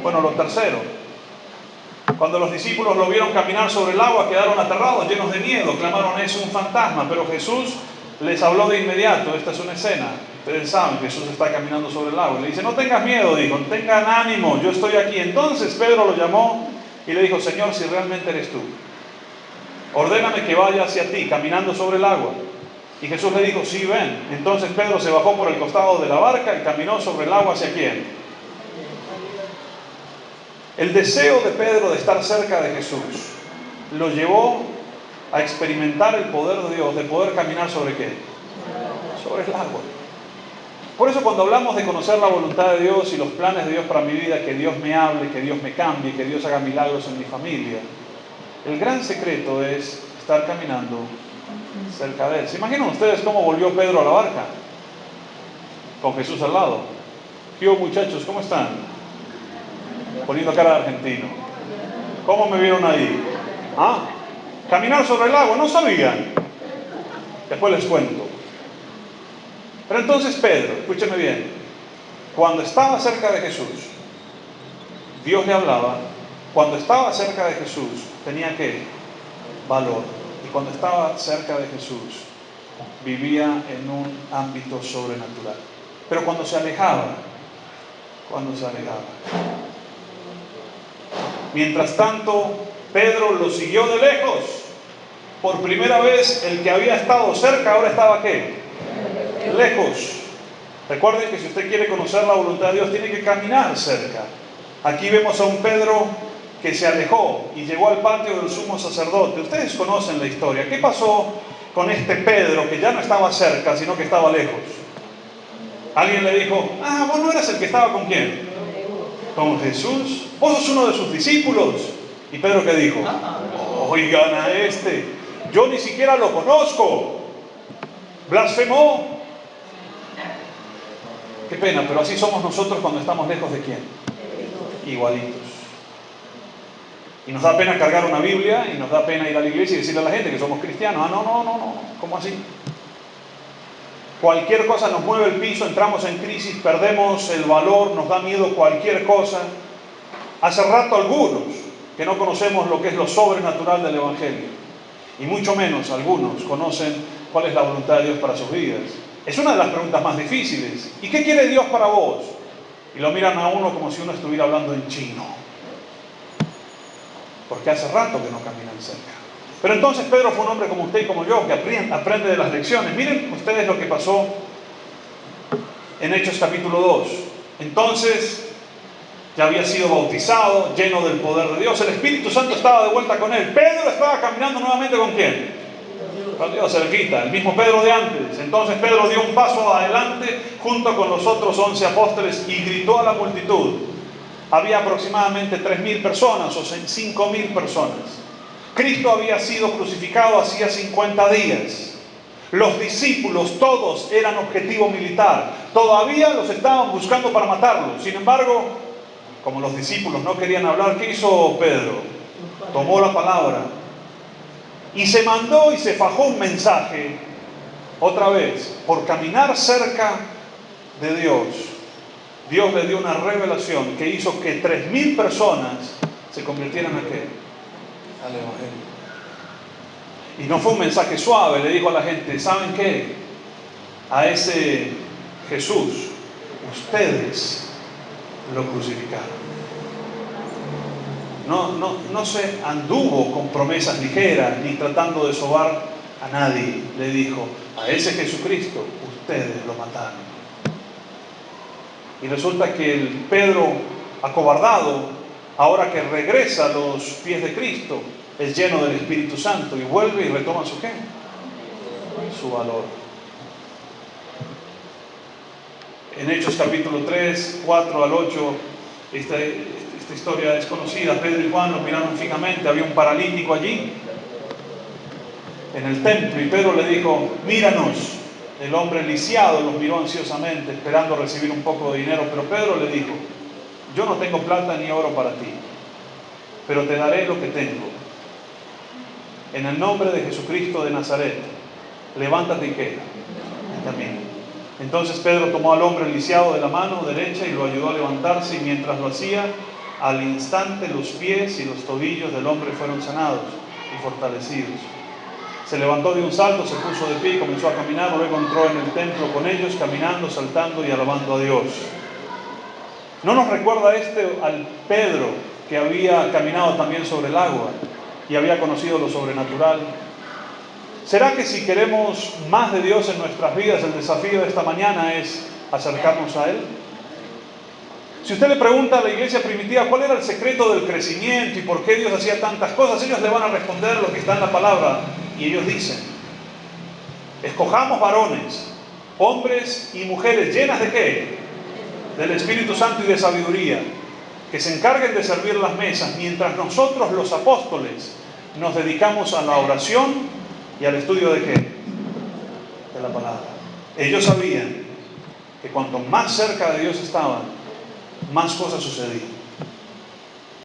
Bueno, lo tercero, cuando los discípulos lo vieron caminar sobre el agua, quedaron aterrados, llenos de miedo, clamaron: es un fantasma. Pero Jesús les habló de inmediato. Esta es una escena, ustedes saben, Jesús está caminando sobre el agua. Le dice: no tengas miedo, dijo, tengan ánimo, yo estoy aquí. Entonces Pedro lo llamó y le dijo: Señor, si realmente eres tú, ordéname que vaya hacia ti, caminando sobre el agua. Y Jesús le dijo: sí, ven. Entonces Pedro se bajó por el costado de la barca y caminó sobre el agua. ¿Hacia quién? El deseo de Pedro de estar cerca de Jesús lo llevó a experimentar el poder de Dios, de poder caminar ¿sobre qué? Sobre el agua. Por eso cuando hablamos de conocer la voluntad de Dios y los planes de Dios para mi vida, que Dios me hable, que Dios me cambie, que Dios haga milagros en mi familia, el gran secreto es estar caminando cerca de Él. ¿Se imaginan ustedes cómo volvió Pedro a la barca? Con Jesús al lado. ¿Qué hubo, muchachos? ¿Cómo están? Poniendo cara de argentino. ¿Cómo me vieron ahí? ¿Ah? Caminar sobre el agua, no sabían. Después les cuento. Pero entonces Pedro, escúcheme bien, cuando estaba cerca de Jesús, Dios le hablaba. Cuando estaba cerca de Jesús, tenía ¿qué? Valor. Y cuando estaba cerca de Jesús, vivía en un ámbito sobrenatural. Pero cuando se alejaba, mientras tanto, Pedro lo siguió de lejos. Por primera vez, el que había estado cerca ahora estaba ¿qué? Lejos. Recuerden que si usted quiere conocer la voluntad de Dios, tiene que caminar cerca. Aquí vemos a un Pedro que se alejó y llegó al patio del sumo sacerdote. Ustedes conocen la historia. ¿Qué pasó con este Pedro que ya no estaba cerca, sino que estaba lejos? Alguien le dijo: ah, vos no eras el que estaba ¿con quién? Con Jesús. Vos sos uno de sus discípulos. ¿Y Pedro qué dijo? Oigan a este, yo ni siquiera lo conozco. Blasfemó. Qué pena, pero así somos nosotros cuando estamos lejos de ¿quién? Igualitos. Y nos da pena cargar una Biblia y nos da pena ir a la iglesia y decirle a la gente que somos cristianos. Ah, no, ¿cómo así? Cualquier cosa nos mueve el piso, entramos en crisis, perdemos el valor, nos da miedo cualquier cosa. Hace rato algunos que no conocemos lo que es lo sobrenatural del Evangelio, y mucho menos algunos conocen cuál es la voluntad de Dios para sus vidas. Es una de las preguntas más difíciles. ¿Y qué quiere Dios para vos? Y lo miran a uno como si uno estuviera hablando en chino, porque hace rato que no caminan cerca. Pero entonces Pedro fue un hombre como usted y como yo, que aprende de las lecciones. Miren ustedes lo que pasó en Hechos capítulo 2. Entonces ya había sido bautizado, lleno del poder de Dios. El Espíritu Santo estaba de vuelta con él. Pedro estaba caminando nuevamente ¿con quién? Con Dios, cerquita, el mismo Pedro de antes. Entonces Pedro dio un paso adelante junto con los otros 11 apóstoles y gritó a la multitud. Había aproximadamente 3.000 personas o 5.000 personas. Cristo había sido crucificado hacía 50 días. Los discípulos todos eran objetivo militar. Todavía los estaban buscando para matarlos. Sin embargo, como los discípulos no querían hablar, ¿qué hizo Pedro? Tomó la palabra y se mandó y se fajó un mensaje. Otra vez, por caminar cerca de Dios, Dios le dio una revelación que hizo que 3.000 personas se convirtieran ¿a qué? Al Evangelio. Y no fue un mensaje suave. Le dijo a la gente: ¿saben qué? A ese Jesús ustedes lo crucificaron. No se anduvo con promesas ligeras ni tratando de sobar a nadie. Le dijo: a ese Jesucristo ustedes lo mataron. Y resulta que el Pedro acobardado, ahora que regresa a los pies de Cristo, es lleno del Espíritu Santo y vuelve y retoma su ¿qué? Su valor. En Hechos capítulo 3, 4 al 8, esta historia es conocida. Pedro y Juan los miraron fijamente. Había un paralítico allí en el templo y Pedro le dijo: míranos. El hombre lisiado los miró ansiosamente, esperando recibir un poco de dinero, pero Pedro le dijo: yo no tengo plata ni oro para ti, pero te daré lo que tengo. En el nombre de Jesucristo de Nazaret, levántate y ¿qué? Y camina. Entonces Pedro tomó al hombre lisiado de la mano derecha y lo ayudó a levantarse, y mientras lo hacía, Al instante los pies y los tobillos del hombre fueron sanados y fortalecidos. Se levantó de un salto, se puso de pie y comenzó a caminar. Luego entró en el templo con ellos, caminando, saltando y alabando a Dios. ¿No nos recuerda al Pedro que había caminado también sobre el agua y había conocido lo sobrenatural? ¿Será que si queremos más de Dios en nuestras vidas, el desafío de esta mañana es acercarnos a Él? Si usted le pregunta a la iglesia primitiva cuál era el secreto del crecimiento y por qué Dios hacía tantas cosas, ellos le van a responder lo que está en la palabra. Y ellos dicen: escojamos varones, hombres y mujeres llenas de ¿qué? Del Espíritu Santo y de sabiduría, que se encarguen de servir las mesas, mientras nosotros los apóstoles nos dedicamos a la oración y al estudio de ¿qué? De la palabra. Ellos sabían que cuanto más cerca de Dios estaban, más cosas sucedían.